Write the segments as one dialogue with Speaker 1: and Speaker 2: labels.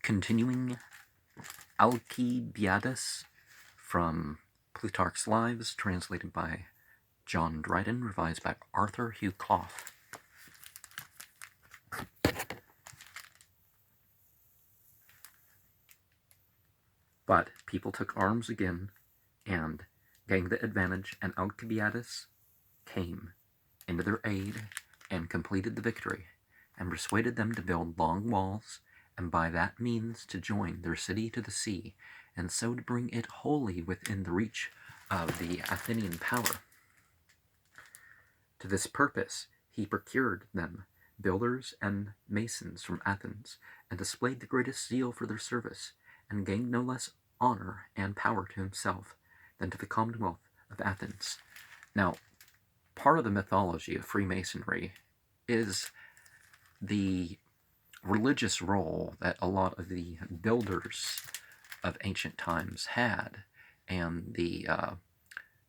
Speaker 1: Continuing Alcibiades from Plutarch's Lives, translated by John Dryden, revised by Arthur Hugh Clough. But people took arms again and gained the advantage, and Alcibiades came into their aid and completed the victory, and persuaded them to build long walls, and by that means to join their city to the sea, and so to bring it wholly within the reach of the Athenian power. To this purpose he procured them builders and masons from Athens, and displayed the greatest zeal for their service, and gained no less honor and power to himself than to the Commonwealth of Athens. Now, part of the mythology of Freemasonry is the religious role that a lot of the builders of ancient times had, and the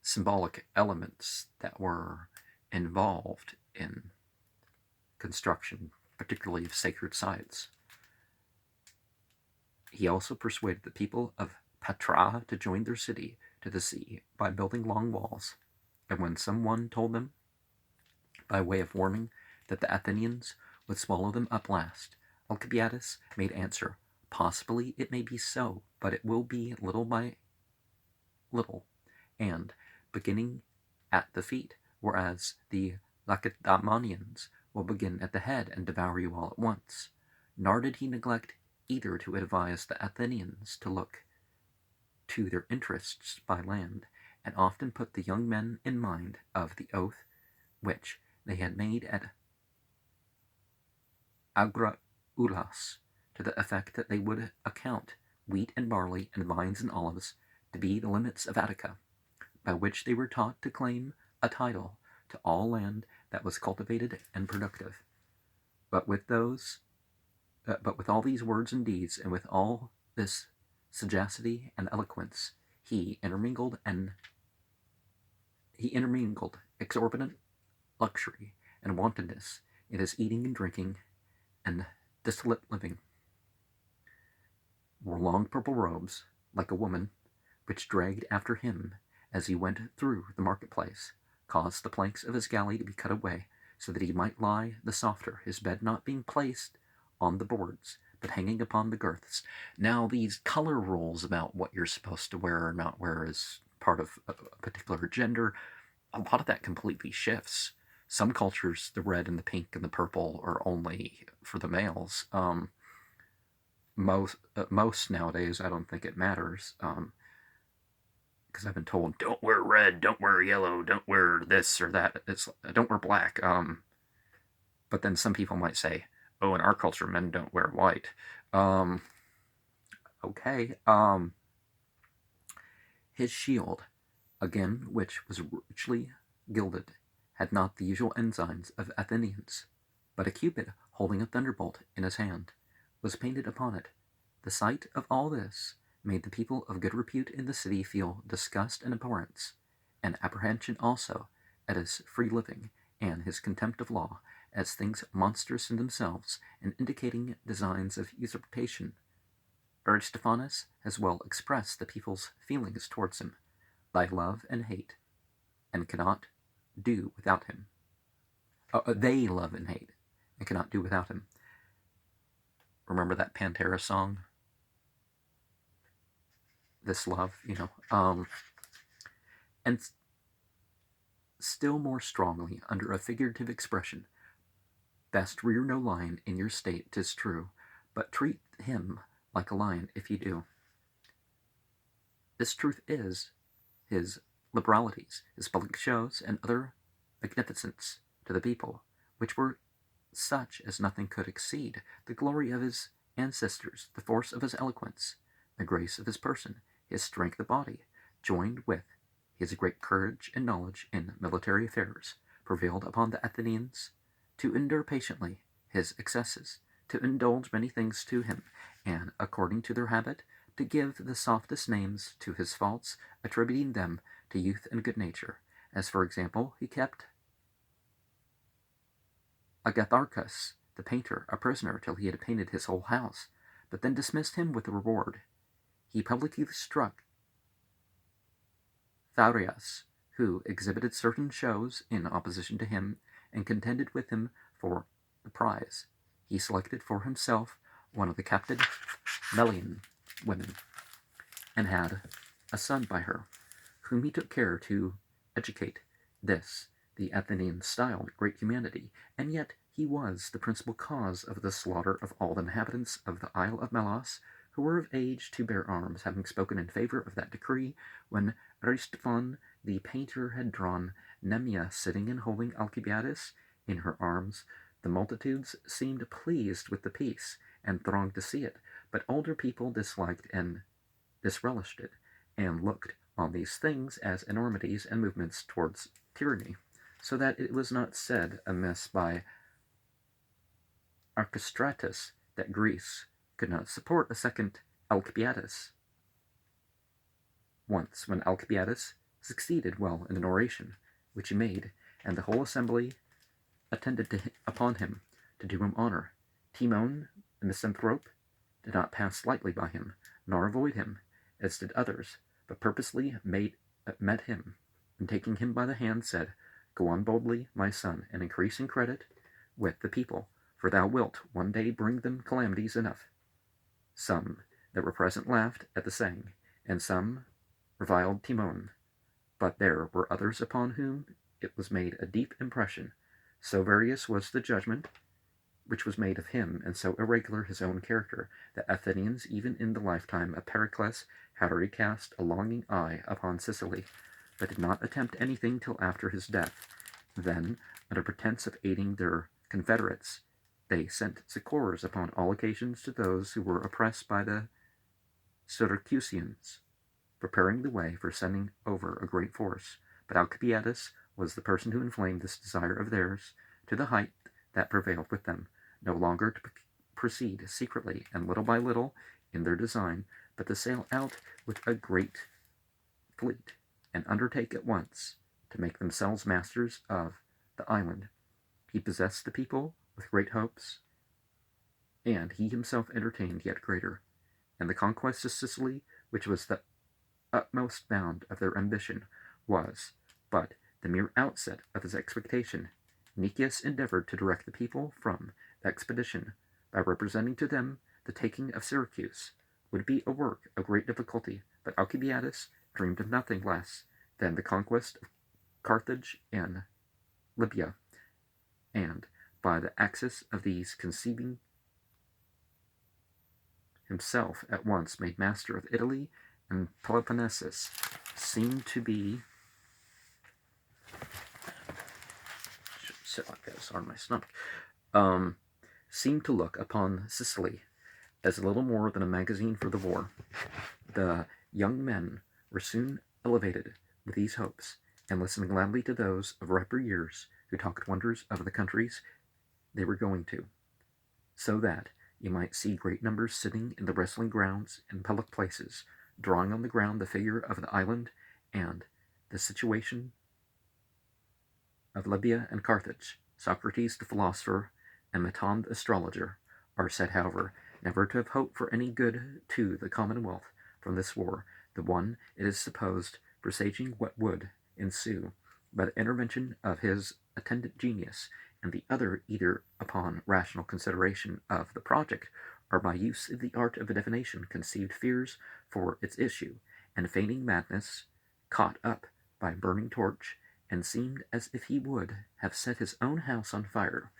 Speaker 1: symbolic elements that were involved in construction, particularly of sacred sites. He also persuaded the people of Petra to join their city to the sea by building long walls, and when someone told them, by way of warning, that the Athenians would swallow them up last, Alcibiades made answer, "Possibly it may be so, but it will be little by little, and beginning at the feet, whereas the Lacedaemonians will begin at the head and devour you all at once." Nor did he neglect either to advise the Athenians to look to their interests by land, and often put the young men in mind of the oath which they had made at Agraulas, to the effect that they would account wheat and barley and vines and olives to be the limits of Attica, by which they were taught to claim a title to all land that was cultivated and productive. But with all these words and deeds, and with all this sagacity and eloquence, he intermingled exorbitant luxury and wantonness in his eating and drinking and dissolute living. Wore long purple robes, like a woman, which dragged after him as he went through the marketplace, caused the planks of his galley to be cut away, so that he might lie the softer, his bed not being placed on the boards, but hanging upon the girths. Now, these color rules about what you're supposed to wear or not wear as part of a particular gender, a lot of that completely shifts. Some cultures, the red and the pink and the purple are only for the males. Most nowadays, I don't think it matters, because I've been told, don't wear red, don't wear yellow, don't wear this or that, don't wear black. But then some people might say, oh, in our culture, men don't wear white. Okay. His shield, again, which was richly gilded, had not the usual ensigns of Athenians, but a cupid holding a thunderbolt in his hand was painted upon it. The sight of all this made the people of good repute in the city feel disgust and abhorrence, and apprehension also at his free living, and his contempt of law, as things monstrous in themselves, and indicating designs of usurpation. Aristophanes has well expressed the people's feelings towards him, by love and hate, and cannot do without him. They love and hate, and cannot do without him. Remember that Pantera song? This love, and still more strongly, under a figurative expression, best rear no lion in your state, 'tis true, but treat him like a lion if you do. This truth is his liberalities, his public shows, and other magnificence to the people, which were such as nothing could exceed, the glory of his ancestors, the force of his eloquence, the grace of his person, his strength of body, joined with his great courage and knowledge in military affairs, prevailed upon the Athenians to endure patiently his excesses, to indulge many things to him, and, according to their habit, to give the softest names to his faults, attributing them to youth and good nature, as, for example, he kept Agatharchus, the painter, a prisoner till he had painted his whole house, but then dismissed him with a reward. He publicly struck Thaurias, who exhibited certain shows in opposition to him, and contended with him for the prize. He selected for himself one of the captive Melian women, and had a son by her, whom he took care to educate. This the Athenians styled great humanity, and yet he was the principal cause of the slaughter of all the inhabitants of the Isle of Melos, who were of age to bear arms, having spoken in favor of that decree, when Aristophon the painter had drawn Nemea sitting and holding Alcibiades in her arms. The multitudes seemed pleased with the piece, and thronged to see it, but older people disliked and disrelished it, and looked on these things as enormities and movements towards tyranny, so that it was not said amiss by Archestratus that Greece could not support a second Alcibiades. Once, when Alcibiades succeeded well in an oration which he made, and the whole assembly attended upon him to do him honor, Timon the misanthrope did not pass slightly by him, nor avoid him, as did others, but purposely met him, and taking him by the hand, said, "Go on boldly, my son, and increase in credit with the people, for thou wilt one day bring them calamities enough." Some that were present laughed at the saying, and some reviled Timon, but there were others upon whom it was made a deep impression. So various was the judgment which was made of him, and so irregular his own character, that Athenians, even in the lifetime of Pericles, had already cast a longing eye upon Sicily, but did not attempt anything till after his death. Then, under pretence of aiding their confederates, they sent succors upon all occasions to those who were oppressed by the Syracusians, preparing the way for sending over a great force. But Alcibiades was the person who inflamed this desire of theirs to the height that prevailed with them, no longer to proceed secretly and little by little in their design, but to sail out with a great fleet, and undertake at once to make themselves masters of the island. He possessed the people with great hopes, and he himself entertained yet greater, and the conquest of Sicily, which was the utmost bound of their ambition, was but the mere outset of his expectation. Nicias endeavored to direct the people from the expedition by representing to them the taking of Syracuse would be a work of great difficulty, but Alcibiades dreamed of nothing less than the conquest of Carthage and Libya, and by the access of these conceiving himself at once made master of Italy, and Peloponnesus seemed to be sit like this on my stomach, seemed to look upon Sicily as little more than a magazine for the war. The young men were soon elevated with these hopes, and listening gladly to those of riper years who talked wonders of the countries they were going to, so that you might see great numbers sitting in the wrestling grounds and public places, drawing on the ground the figure of the island and the situation of Libya and Carthage. Socrates the philosopher and Meton the astrologer are said, however, never to have hoped for any good to the commonwealth from this war, the one, it is supposed, presaging what would ensue by the intervention of his attendant genius, and the other either upon rational consideration of the project, or by use of the art of divination conceived fears for its issue, and feigning madness, caught up by a burning torch, and seemed as if he would have set his own house on fire.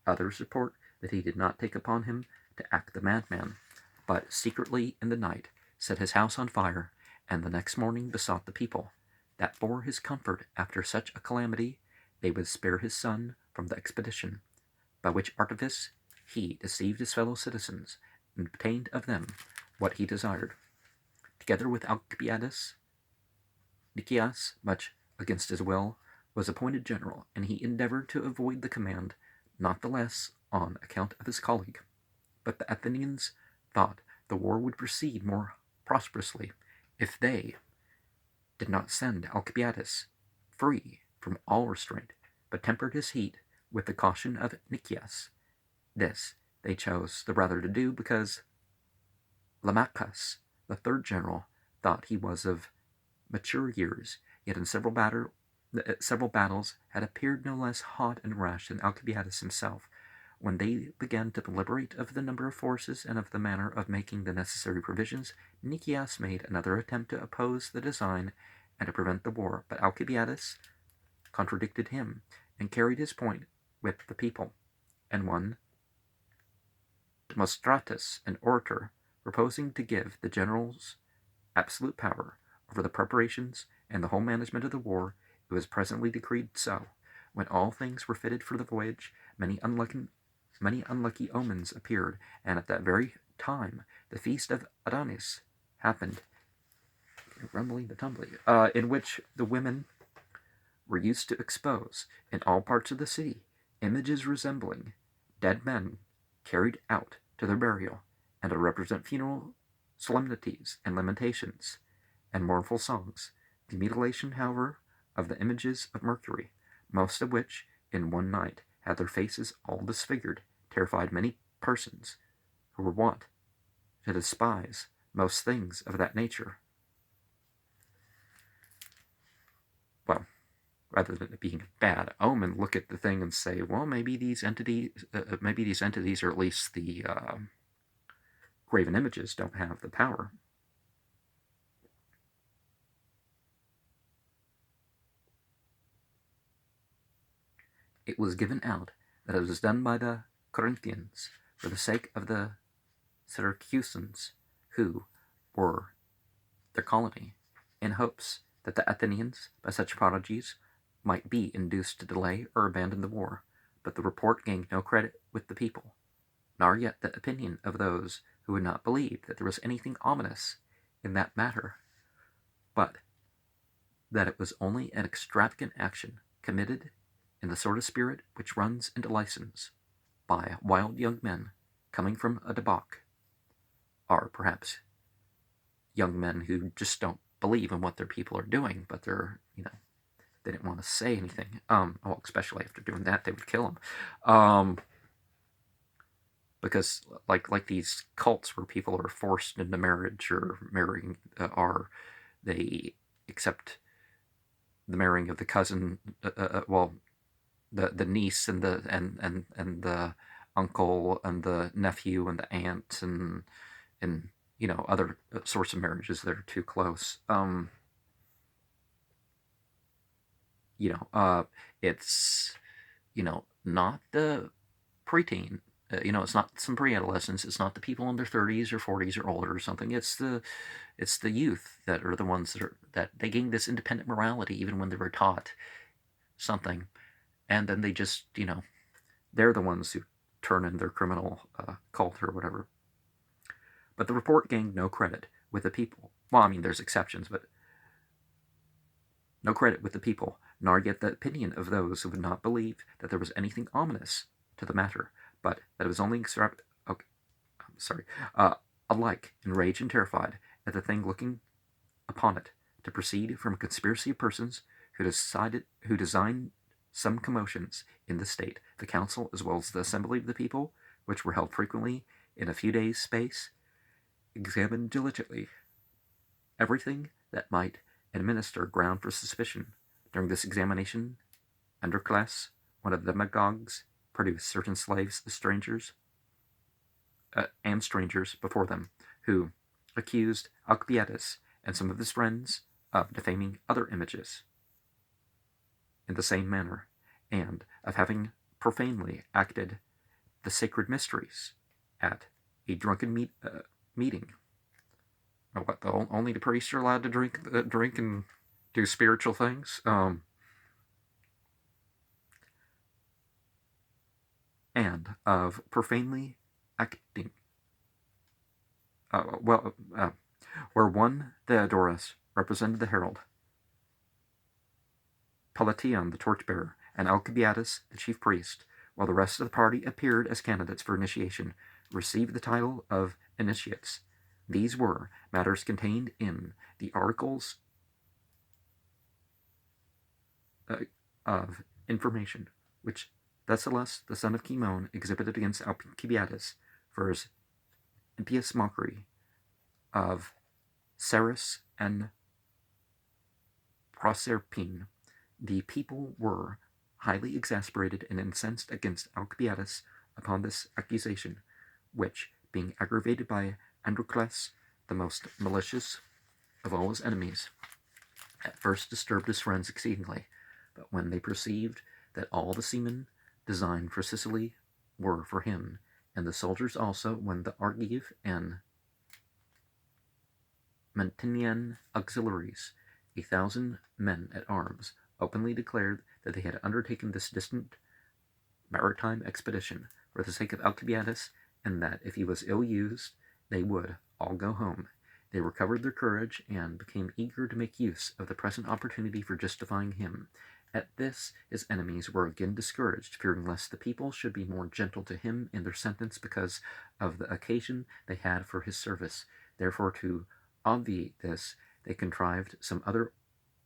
Speaker 1: Others report that he did not take upon him to act the madman, but secretly in the night set his house on fire, and the next morning besought the people that for his comfort after such a calamity they would spare his son from the expedition, by which artifice he deceived his fellow citizens, and obtained of them what he desired. Together with Alcibiades, Nicias, much against his will, was appointed general, and he endeavored to avoid the command, not the less on account of his colleague. But the Athenians thought the war would proceed more prosperously if they did not send Alcibiades free from all restraint, but tempered his heat with the caution of Nicias. This they chose the rather to do because Lamachus, the third general, thought he was of mature years, yet in several battles had appeared no less hot and rash than Alcibiades himself. When they began to deliberate of the number of forces and of the manner of making the necessary provisions, Nicias made another attempt to oppose the design and to prevent the war, but Alcibiades contradicted him and carried his point with the people. And one Demostratus, an orator, proposing to give the generals absolute power over the preparations and the whole management of the war, it was presently decreed so. When all things were fitted for the voyage, many unlucky omens appeared, and at that very time the feast of Adonis happened, rumbling the tumbling, in which the women were used to expose, in all parts of the city, images resembling dead men carried out to their burial, and to represent funeral solemnities and lamentations and mournful songs. The mutilation, however, of the images of Mercury, most of which, in one night, had their faces all disfigured, terrified many persons who were wont to despise most things of that nature. Well, rather than it being a bad omen, look at the thing and say, well, maybe these entities or at least the graven images don't have the power. It was given out that it was done by the Corinthians for the sake of the Syracusans, who were their colony, in hopes that the Athenians, by such prodigies, might be induced to delay or abandon the war. But the report gained no credit with the people, nor yet the opinion of those who would not believe that there was anything ominous in that matter, but that it was only an extravagant action committed in the sort of spirit which runs into license by wild young men coming from a debauch, or perhaps young men who just don't believe in what their people are doing, but they're, they didn't want to say anything. Well, especially after doing that, they would kill them. Because like these cults where people are forced into marriage or marrying, or they accept the marrying of the cousin, the niece and the uncle and the nephew and the aunt and other sorts of marriages that are too close. It's not the preteen. It's not some pre-adolescents. It's not the people in their 30s or 40s or older or something. It's the youth that are the ones that they gain this independent morality even when they were taught something, and then they just they're the ones who turn in their criminal cult or whatever. But the report gained no credit with the people. Well, I mean, there's exceptions, but no credit with the people, nor yet the opinion of those who would not believe that there was anything ominous to the matter, but that it was only alike enraged and terrified at the thing, looking upon it to proceed from a conspiracy of persons who designed some commotions in the state, the council, as well as the assembly of the people, which were held frequently in a few days' space, examined diligently everything that might administer ground for suspicion. During this examination, Androcles, one of the demagogues, produced certain slaves as strangers before them, who accused Alcibiades and some of his friends of defaming other images in the same manner, and of having profanely acted the sacred mysteries at a drunken meeting. What, only the priests are allowed to drink and do spiritual things? And of profanely acting. Where one Theodorus represented the herald, Pallation the torchbearer, and Alcibiades the chief priest, while the rest of the party appeared as candidates for initiation, received the title of initiates. These were matters contained in the articles of information which Thessalus, the son of Cimon, exhibited against Alcibiades for his impious mockery of Sarus and Proserpine, the people were highly exasperated and incensed against Alcibiades upon this accusation, which, being aggravated by Androcles, the most malicious of all his enemies, at first disturbed his friends exceedingly, but when they perceived that all the seamen designed for Sicily were for him, and the soldiers also, when the Argive and Mantinean auxiliaries, 1,000 men at arms, openly declared that they had undertaken this distant maritime expedition for the sake of Alcibiades, and that if he was ill used, they would all go home. They recovered their courage and became eager to make use of the present opportunity for justifying him. At this his enemies were again discouraged, fearing lest the people should be more gentle to him in their sentence because of the occasion they had for his service. Therefore, to obviate this, they contrived some other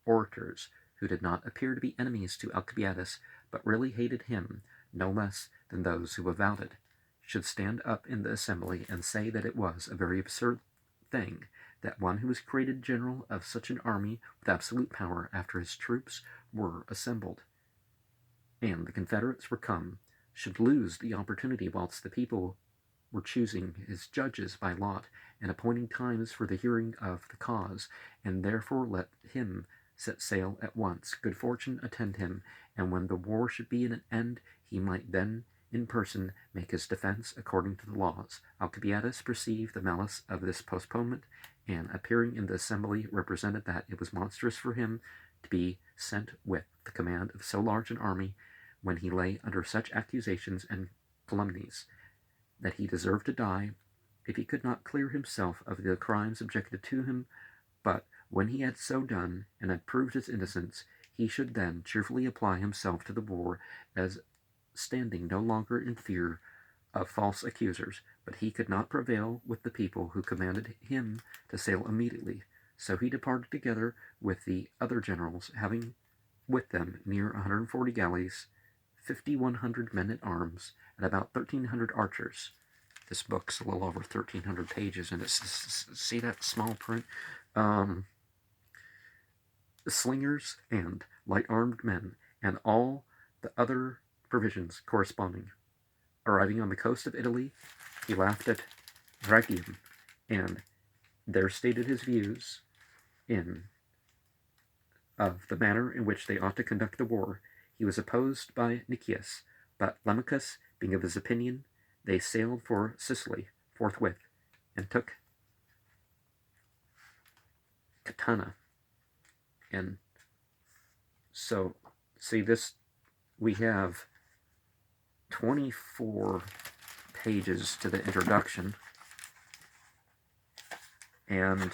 Speaker 1: orators who did not appear to be enemies to Alcibiades, but really hated him no less than those who avowed it, should stand up in the assembly and say that it was a very absurd thing that one who was created general of such an army with absolute power after his troops were assembled, and the confederates were come, should lose the opportunity whilst the people were choosing his judges by lot and appointing times for the hearing of the cause, and therefore let him set sail at once. Good fortune attend him, and when the war should be at an end, he might then in person make his defense according to the laws. Alcibiades perceived the malice of this postponement, and appearing in the assembly represented that it was monstrous for him to be sent with the command of so large an army when he lay under such accusations and calumnies, that he deserved to die if he could not clear himself of the crimes objected to him, but when he had so done and had proved his innocence, he should then cheerfully apply himself to the war, as standing no longer in fear of false accusers. But he could not prevail with the people, who commanded him to sail immediately. So he departed together with the other generals, having with them near 140 galleys, 5,100 men at arms, and about 1,300 archers. This book's a little over 1,300 pages, and see that small print? Slingers and light-armed men, and all the other provisions corresponding. Arriving on the coast of Italy, he laughed at Dryden, and there stated his views of the manner in which they ought to conduct the war. He was opposed by Nicias, but Lamachus being of his opinion, they sailed for Sicily forthwith, and took Catana. And so, see this, we have 24 pages to the introduction, and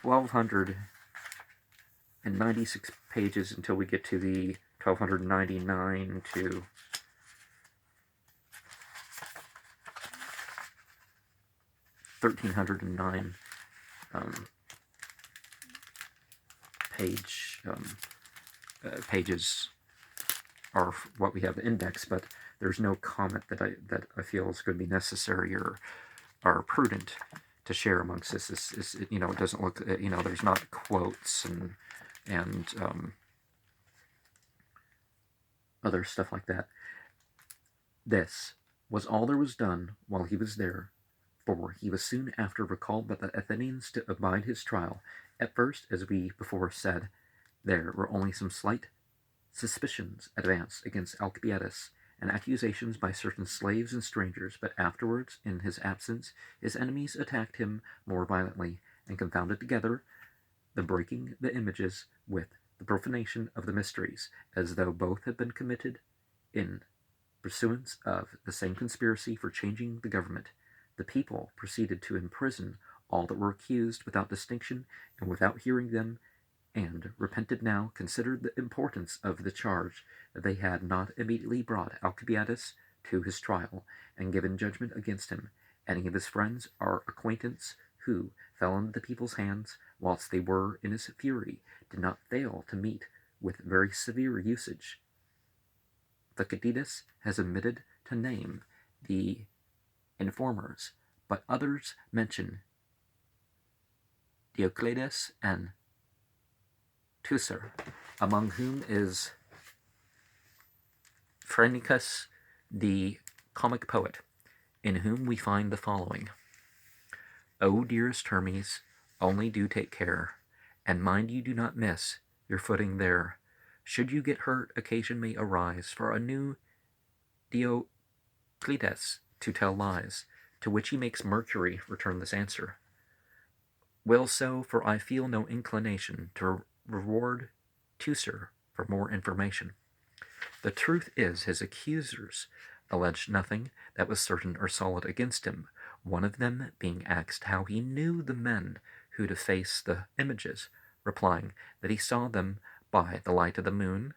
Speaker 1: 1,296 pages until we get to the 1,299 to 1,309 pages are what we have indexed, but there's no comment that I feel is going to be necessary or prudent to share amongst this. It doesn't look, there's not quotes and other stuff like that. This was all there was done while he was there, for he was soon after recalled by the Athenians to abide his trial. At first, as we before said, there were only some slight suspicions advanced against Alcibiades, and accusations by certain slaves and strangers, but afterwards, in his absence, his enemies attacked him more violently, and confounded together the breaking the images with the profanation of the mysteries, as though both had been committed in pursuance of the same conspiracy for changing the government. The people proceeded to imprison all that were accused without distinction and without hearing them, and repented now, considered the importance of the charge that they had not immediately brought Alcibiades to his trial, and given judgment against him. Any of his friends or acquaintance who fell into the people's hands whilst they were in his fury did not fail to meet with very severe usage. Thucydides has omitted to name the informers, but others mention Diocleides and Teucer, among whom is Phrynichus, the comic poet, in whom we find the following: O dearest Hermes, only do take care, and mind you do not miss your footing there. Should you get hurt, occasion may arise for a new Diocleides to tell lies, to which he makes Mercury return this answer. Well so, for I feel no inclination to reward Teucer for more information. The truth is, his accusers alleged nothing that was certain or solid against him, one of them being asked how he knew the men who defaced the images, replying that he saw them by the light of the moon,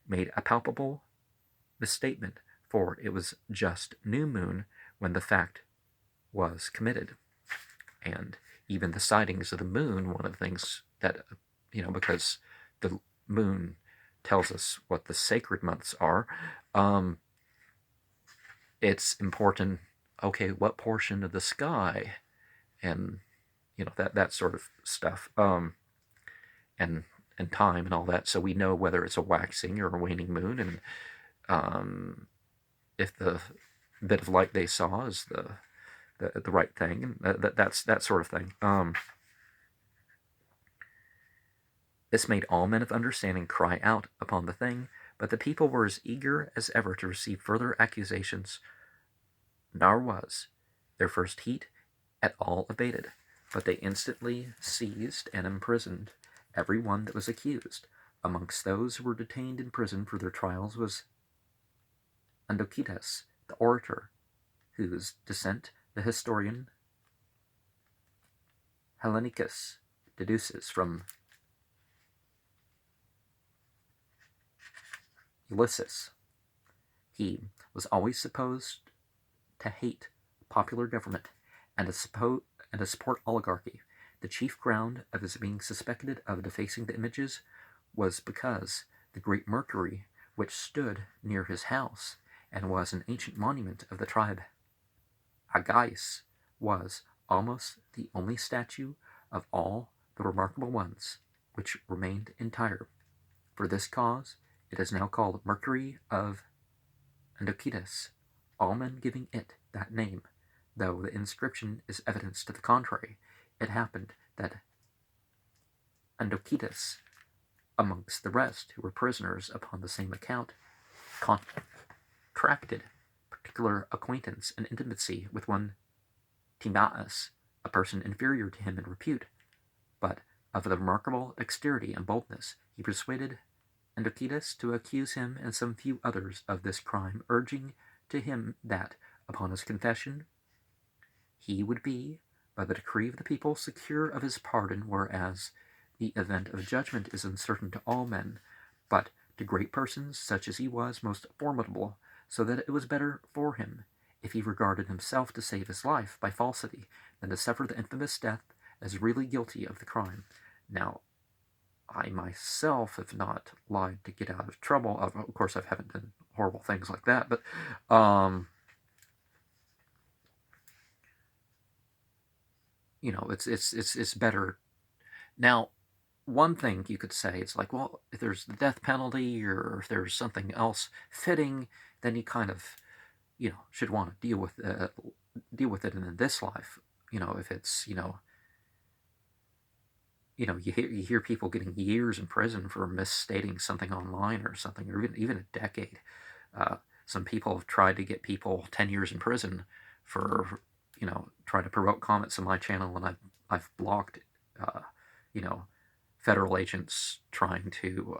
Speaker 1: made a palpable misstatement, for it was just new moon when the fact was committed. And even the sightings of the moon, one of the things that, because the moon tells us what the sacred months are, it's important, okay, what portion of the sky, and that sort of stuff, and time and all that, so we know whether it's a waxing or a waning moon, and if the bit of light they saw is the right thing, and that's that sort of thing. This made all men of understanding cry out upon the thing, but the people were as eager as ever to receive further accusations, nor was their first heat at all abated, but they instantly seized and imprisoned every one that was accused. Amongst those who were detained in prison for their trials was Andocides, the orator, whose descent the historian Hellenicus deduces from Ulysses. He was always supposed to hate popular government and to support oligarchy. The chief ground of his being suspected of defacing the images was because the great Mercury, which stood near his house and was an ancient monument of the tribe Agais, was almost the only statue of all the remarkable ones which remained entire. For this cause it is now called Mercury of Andocides, all men giving it that name, though the inscription is evidence to the contrary. It happened that Andocides, amongst the rest who were prisoners upon the same account, contracted particular acquaintance and intimacy with one Timaeus, a person inferior to him in repute, but of the remarkable dexterity and boldness, he persuaded Andocides to accuse him and some few others of this crime, urging to him that, upon his confession, he would be, by the decree of the people, secure of his pardon, whereas the event of judgment is uncertain to all men, but to great persons, such as he was, most formidable, so that it was better for him, if he regarded himself to save his life by falsity, than to suffer the infamous death as really guilty of the crime. Now, I myself have not lied to get out of trouble. Of course, I haven't done horrible things like that, but it's better. Now, one thing you could say, it's like, well, if there's the death penalty or if there's something else fitting, then you kind of, should want to deal with it in this life. If it's, you hear people getting years in prison for misstating something online or something, or even a decade. Some people have tried to get people 10 years in prison for, trying to provoke comments on my channel, and I've blocked, federal agents trying to,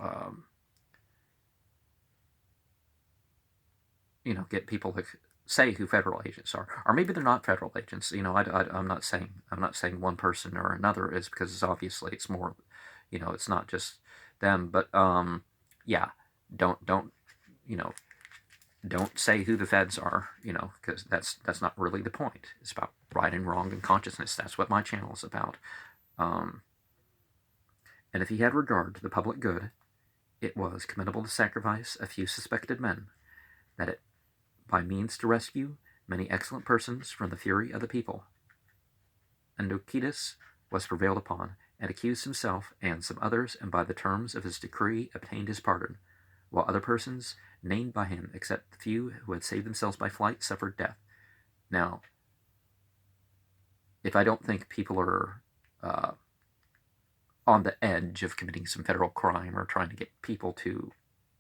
Speaker 1: get people to say who federal agents are, or maybe they're not federal agents. I'm not saying one person or another is, because it's more, it's not just them. But yeah, don't say who the feds are, because that's not really the point. It's about right and wrong and consciousness. That's what my channel is about. And if he had regard to the public good, it was commendable to sacrifice a few suspected men, that it by means to rescue many excellent persons from the fury of the people. Andokidas was prevailed upon, and accused himself and some others, and by the terms of his decree obtained his pardon, while other persons, named by him, except the few who had saved themselves by flight, suffered death. Now, if I don't think people are on the edge of committing some federal crime or trying to get people to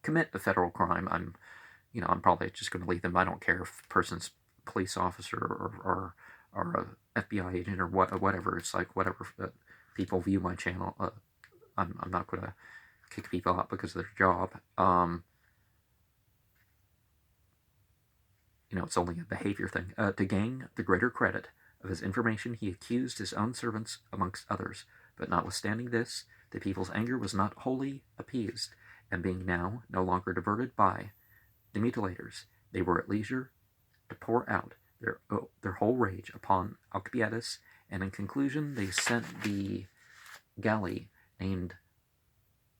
Speaker 1: commit a federal crime, I'm probably just going to leave them. I don't care if a person's a police officer or a FBI agent or whatever. It's like whatever people view my channel. I'm not going to kick people out because of their job. It's only a behavior thing. To gain the greater credit of his information, he accused his own servants amongst others. But notwithstanding this, the people's anger was not wholly appeased, and being now no longer diverted by the mutilators, they were at leisure to pour out their whole rage upon Alcibiades, and in conclusion they sent the galley named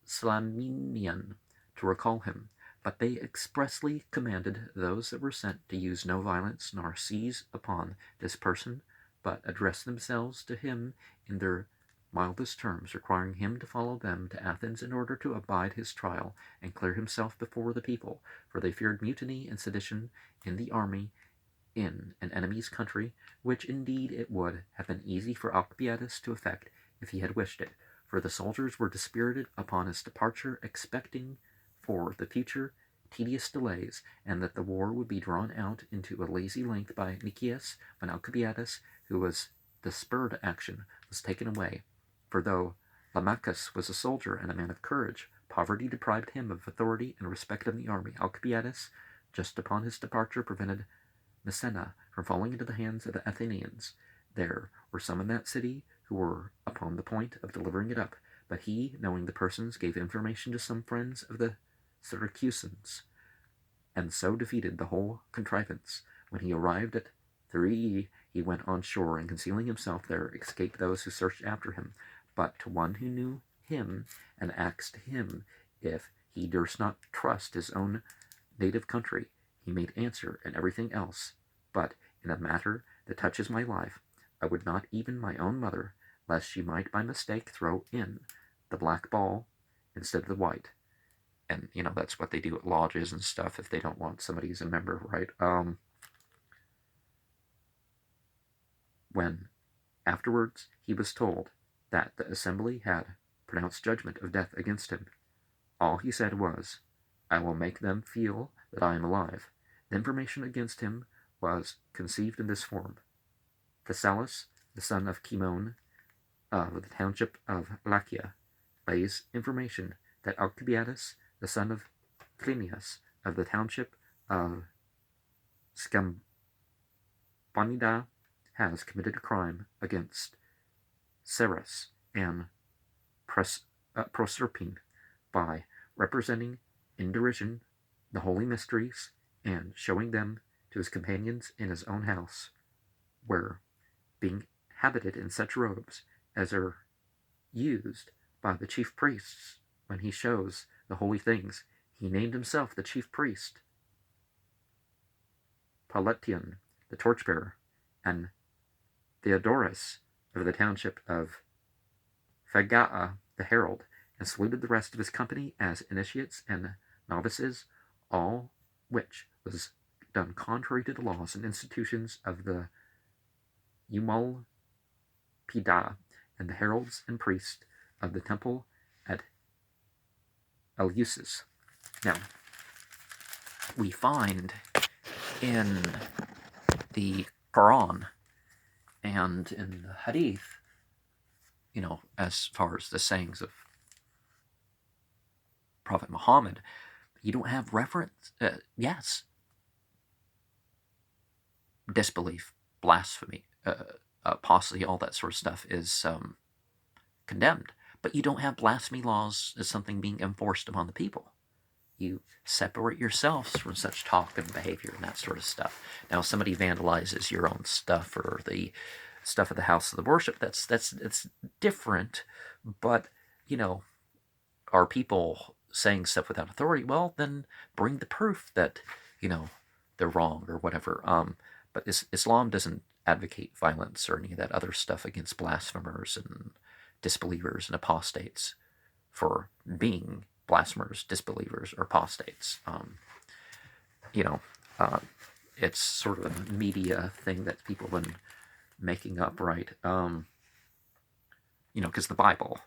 Speaker 1: Slaminian to recall him. But they expressly commanded those that were sent to use no violence, nor seize upon this person, but address themselves to him in their mildest terms, requiring him to follow them to Athens in order to abide his trial and clear himself before the people, for they feared mutiny and sedition in the army in an enemy's country, which indeed it would have been easy for Alcibiades to effect if he had wished it, for the soldiers were dispirited upon his departure, expecting for the future tedious delays, and that the war would be drawn out into a lazy length by Nicias, when Alcibiades, who was the spur to action, was taken away. For though Lamachus was a soldier and a man of courage, poverty deprived him of authority and respect in the army. Alcibiades, just upon his departure, prevented Messena from falling into the hands of the Athenians. There were some in that city who were upon the point of delivering it up, but he, knowing the persons, gave information to some friends of the Syracusans, and so defeated the whole contrivance. When he arrived at Thurii, he went on shore, and concealing himself there, escaped those who searched after him. But to one who knew him, and asked him if he durst not trust his own native country, he made answer, and everything else. But in a matter that touches my life, I would not even my own mother, lest she might by mistake throw in the black ball instead of the white. And, that's what they do at lodges and stuff if they don't want somebody who's a member, right? When afterwards he was told that the assembly had pronounced judgment of death against him, all he said was, I will make them feel that I am alive. The information against him was conceived in this form. Thessalus, the son of Cimon, of the township of Lachia, lays information that Alcibiades, the son of Clinias, of the township of Scamponida, has committed a crime against Ceres and Proserpine by representing in derision the holy mysteries and showing them to his companions in his own house, where, being habited in such robes as are used by the chief priests when he shows the holy things, he named himself the chief priest, Paletian, the torchbearer, and Theodorus of the township of Phaga'a, the herald, and saluted the rest of his company as initiates and novices, all which was done contrary to the laws and institutions of the Eumolpida and the heralds and priests of the temple at Eleusis. Now, we find in the Quran and in the Hadith, as far as the sayings of Prophet Muhammad, you don't have reference. Yes, disbelief, blasphemy, apostasy, all that sort of stuff is condemned. But you don't have blasphemy laws as something being enforced upon the people. You separate yourselves from such talk and behavior and that sort of stuff. Now, if somebody vandalizes your own stuff or the stuff of the house of the worship, that's different. But, are people saying stuff without authority? Well, then bring the proof that, they're wrong or whatever. But Islam doesn't advocate violence or any of that other stuff against blasphemers and disbelievers and apostates for being blasphemers, disbelievers, or apostates. You know, it's sort of a media thing that people have been making up, right? Because the Bible,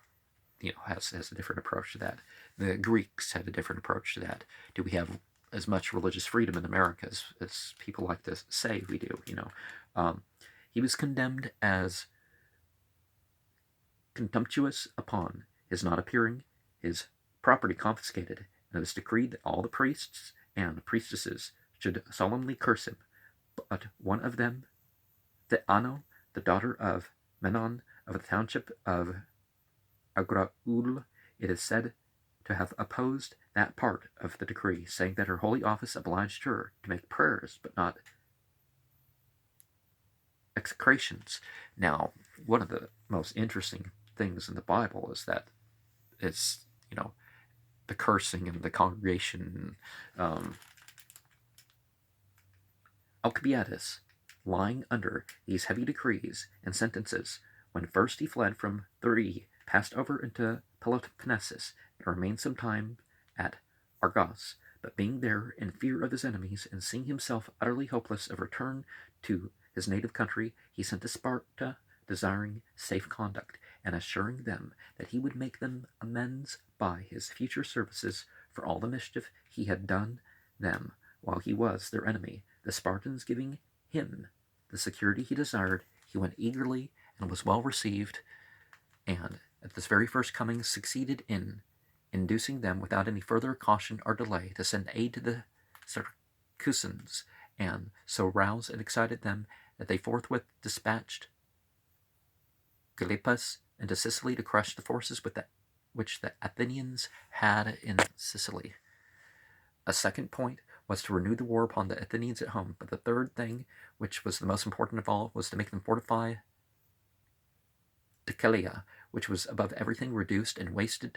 Speaker 1: has a different approach to that. The Greeks had a different approach to that. Do we have as much religious freedom in America as people like to say we do? He was condemned as contemptuous upon his not appearing, his property confiscated, and it was decreed that all the priests and priestesses should solemnly curse him. But one of them, Theano, the daughter of Menon of the township of Agraul, it is said to have opposed that part of the decree, saying that her holy office obliged her to make prayers, but not execrations. Now, one of the most interesting things in the Bible is that it's, the cursing and the congregation. Alcibiades, lying under these heavy decrees and sentences, when first he fled from Thurii, passed over into Peloponnesus, and remained some time at Argos. But being there in fear of his enemies, and seeing himself utterly hopeless of return to his native country, he sent to Sparta, desiring safe conduct, and assuring them that he would make them amends by his future services for all the mischief he had done them while he was their enemy. The Spartans giving him the security he desired, he went eagerly and was well received, and at this very first coming succeeded in inducing them without any further caution or delay to send aid to the Syracusans, and so roused and excited them that they forthwith dispatched Gylippus into Sicily to crush the forces which the Athenians had in Sicily. A second point was to renew the war upon the Athenians at home, but the third thing, which was the most important of all, was to make them fortify Decelea, which was above everything reduced and wasted